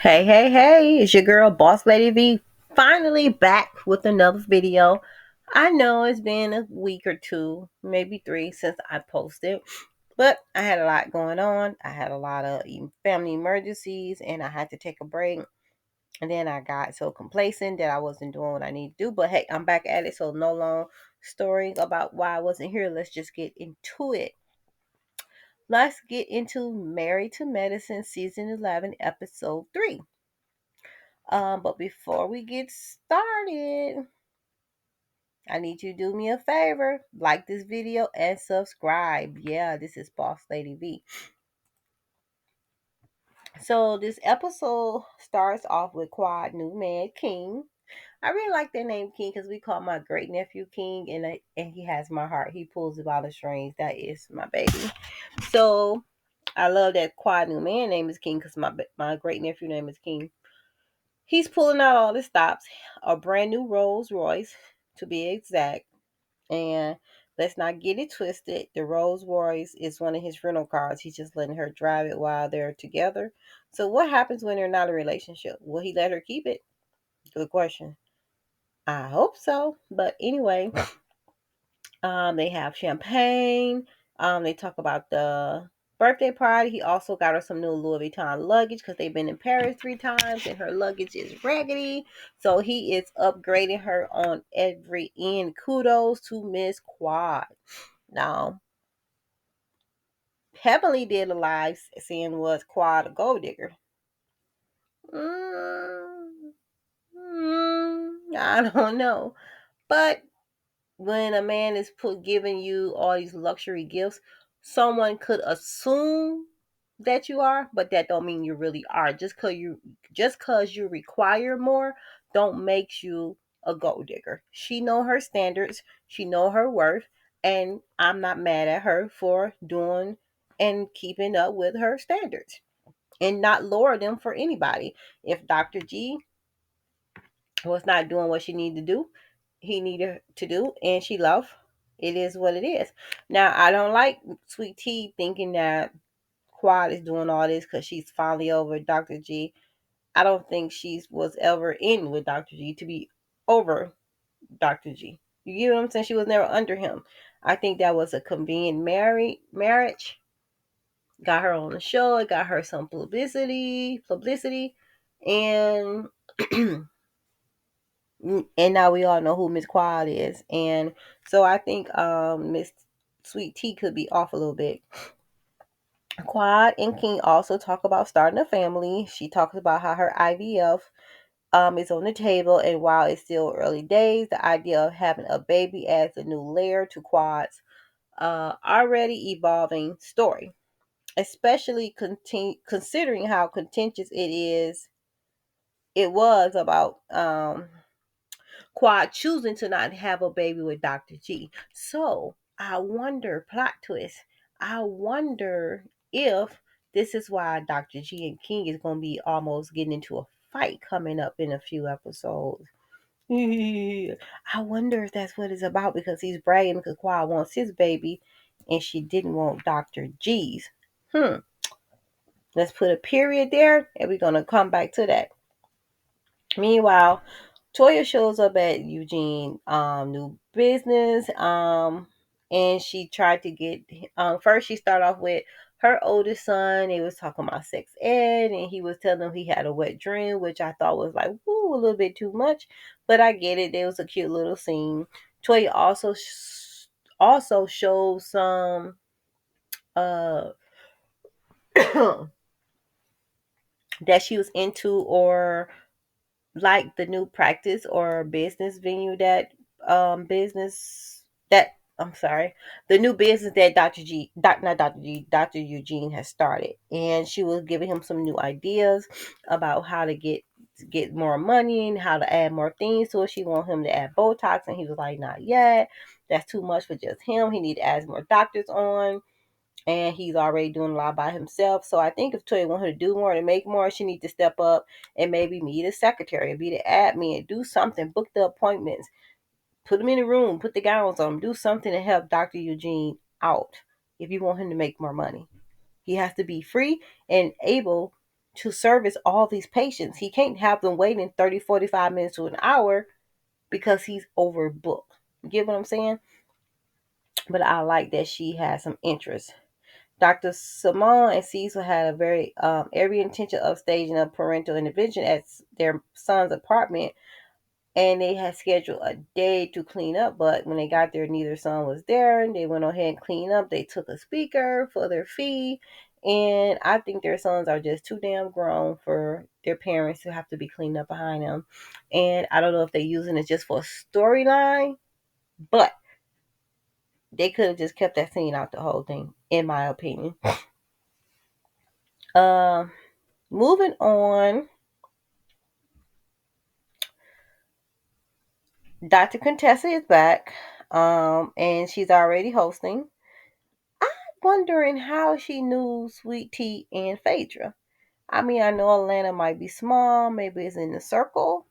Hey, hey, hey, it's your girl, Boss Lady V, finally back with another video. I know it's been a week or two, maybe three, since I posted, but I had a lot going on. I had a lot of family emergencies and I had to take a break. And then I got so complacent that I wasn't doing what I need to do. But hey, I'm back at it, so no long story about why I wasn't here. Let's just get into it. Let's get into Married to Medicine, Season 11, Episode 3. But before we get started, I need you to do me a favor. Like this video and subscribe. Yeah, this is Boss Lady V. So this episode starts off with Quad new man King. I really like that name King because we call my great nephew King, and he has my heart. He pulls about the strings. That is my baby. So I love that Quad new man name is King because my great nephew name is King. He's pulling out all the stops, a brand new Rolls Royce to be exact. And let's not get it twisted. The Rolls Royce is one of his rental cars. He's just letting her drive it while they're together. So what happens when they're not in a relationship? Will he let her keep it? Good question. I hope so. But anyway, they have champagne. They talk about the birthday party. He also got her some new Louis Vuitton luggage because they've been in Paris 3 times and her luggage is raggedy. So he is upgrading her on every end. Kudos to Miss Quad. Now, Heavenly did a live saying was Quad a gold digger. Mm, I don't know. But when a man is giving you all these luxury gifts, someone could assume that you are, but that don't mean you really are. Just cause you require more, don't make you a gold digger. She know her standards, she know her worth, and I'm not mad at her for doing and keeping up with her standards and not lower them for anybody. If Dr. G was not doing what she needed to do, he needed to do, and she left. It is what it is. Now, I don't like Sweet Tea thinking that Quad is doing all this because she's finally over Dr. G. I don't think she was ever in with Dr. G to be over Dr. G. You get what I'm saying? She was never under him. I think that was a convenient marriage. Got her on the show. It got her some publicity, and and now we all know who Miss Quad is. And so I think Miss Sweet Tea could be off a little bit. Quad and King also talk about starting a family. She talks about how her IVF is on the table, and while it's still early days, the idea of having a baby adds a new layer to Quad's already evolving story, especially considering how contentious it was about Quad choosing to not have a baby with Dr. G. So I wonder, plot twist, I wonder if this is why Dr. G and King is going to be almost getting into a fight coming up in a few episodes. I wonder if that's what it's about because he's bragging because Quad wants his baby and she didn't want Dr. G's. Hmm. Let's put a period there and we're going to come back to that. Meanwhile, Toya shows up at Eugene new business and she tried to get first she started off with her oldest son. They was talking about sex ed and he was telling them he had a wet dream, which I thought was like woo, a little bit too much, but I get it. There was a cute little scene. Toya also shows some uh that she was into or like the new practice or business venue that business that I'm sorry, the new business that not Dr. G, Dr. Eugene has started. And she was giving him some new ideas about how to get more money and how to add more things to it. She wanted him to add Botox and he was like, not yet. That's too much for just him. He need to add more doctors on and he's already doing a lot by himself. So I think if Toya want her to do more to make more, she needs to step up and maybe be the secretary, be the admin, do something, book the appointments, put them in the room, put the gowns on, do something to help Dr. Eugene out if you want him to make more money. He has to be free and able to service all these patients. He can't have them waiting 30, 45 minutes to an hour because he's overbooked. You get what I'm saying? But I like that she has some interest. Dr. Simone and Cecil had a very every intention of staging a parental intervention at their son's apartment, and they had scheduled a day to clean up. But when they got there, neither son was there, and they went ahead and cleaned up. They took a speaker for their fee, and I think their sons are just too damn grown for their parents to have to be cleaned up behind them. And I don't know if they're using it just for a storyline, but they could have just kept that scene out the whole thing, in my opinion. Um, Moving on, Dr. Contessa is back, and she's already hosting. I'm wondering how she knew Sweet Tea and Phaedra. I mean, I know Atlanta might be small, maybe it's in the circle,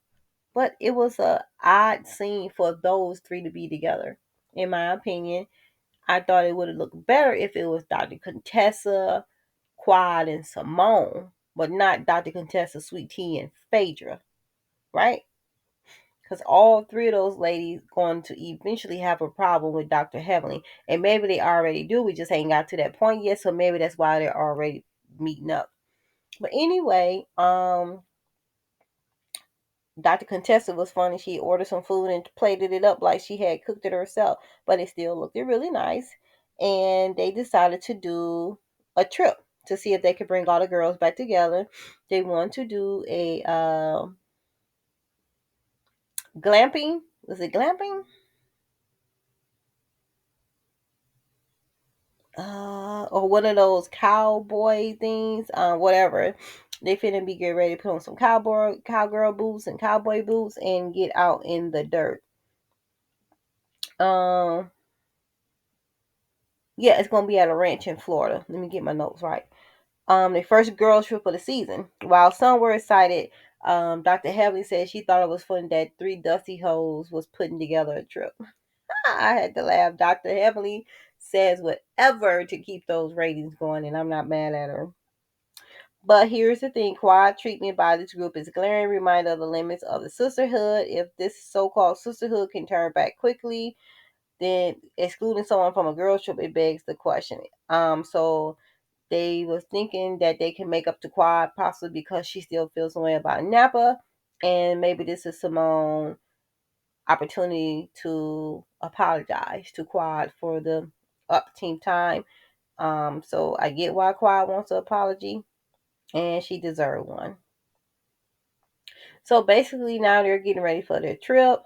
but it was a odd scene for those three to be together. In my opinion, I thought it would have looked better if it was Dr. Contessa, Quad, and Simone, but not Dr. Contessa, Sweet Tea, and Phaedra, right? Because all three of those ladies going to eventually have a problem with Dr. Heavenly. And maybe they already do. We just ain't got to that point yet. So maybe that's why they're already meeting up. But anyway, Dr. Contessa was funny. She ordered some food and plated it up like she had cooked it herself. But it still looked really nice. And they decided to do a trip to see if they could bring all the girls back together. They want to do a glamping. Was it glamping? Or one of those cowboy things, whatever. They finna be getting ready to put on some cowgirl boots and cowboy boots and get out in the dirt. Um, yeah, it's gonna be at a ranch in Florida. Let me get my notes right. The first girls trip of the season. While some were excited, Dr. Heavenly said she thought it was funny that three dusty hoes was putting together a trip. I had to laugh. Dr. Heavenly says whatever to keep those ratings going, and I'm not mad at her. But here's the thing, quiet treatment by this group is a glaring reminder of the limits of the sisterhood. If this so-called sisterhood can turn back quickly, then excluding someone from a girls trip, it begs the question. So they was thinking that they can make up to Quad possibly because she still feels the way about Napa, and maybe this is Simone opportunity to apologize to Quad for the up team time. So I get why Quad wants an apology, and she deserved one. So basically, now they're getting ready for their trip,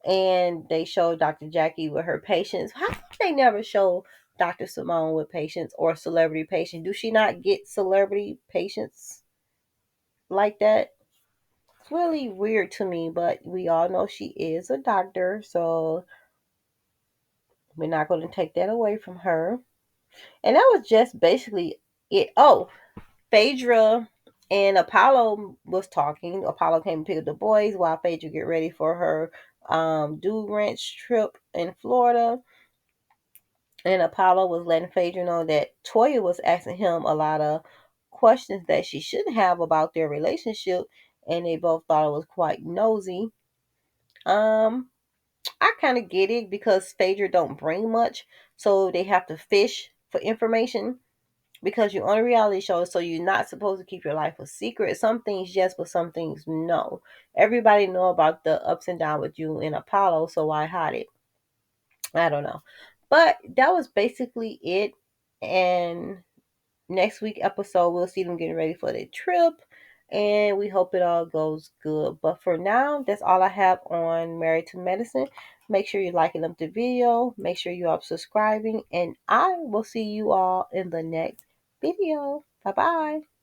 and they show Dr. Jackie with her patients. How come they never show Dr. Simone with patients or celebrity patients? Do she not get celebrity patients like that? It's really weird to me, but we all know she is a doctor, so we're not going to take that away from her. And that was just basically it. Oh, Phaedra and Apollo was talking. Apollo came to pick up the boys while Phaedra get ready for her dude ranch trip in Florida. And Apollo was letting Phaedra know that Toya was asking him a lot of questions that she shouldn't have about their relationship, and they both thought it was quite nosy. Um, I kind of get it because Phaedra don't bring much, so they have to fish for information because you're on a reality show, so you're not supposed to keep your life a secret. Some things yes, but some things no. Everybody know about the ups and downs with you and Apollo, so why hide it? I don't know. But that was basically it. And next week episode, we'll see them getting ready for their trip. And we hope it all goes good. But for now, that's all I have on Married to Medicine. Make sure you're liking up the video. Make sure you are subscribing. And I will see you all in the next video. Bye bye.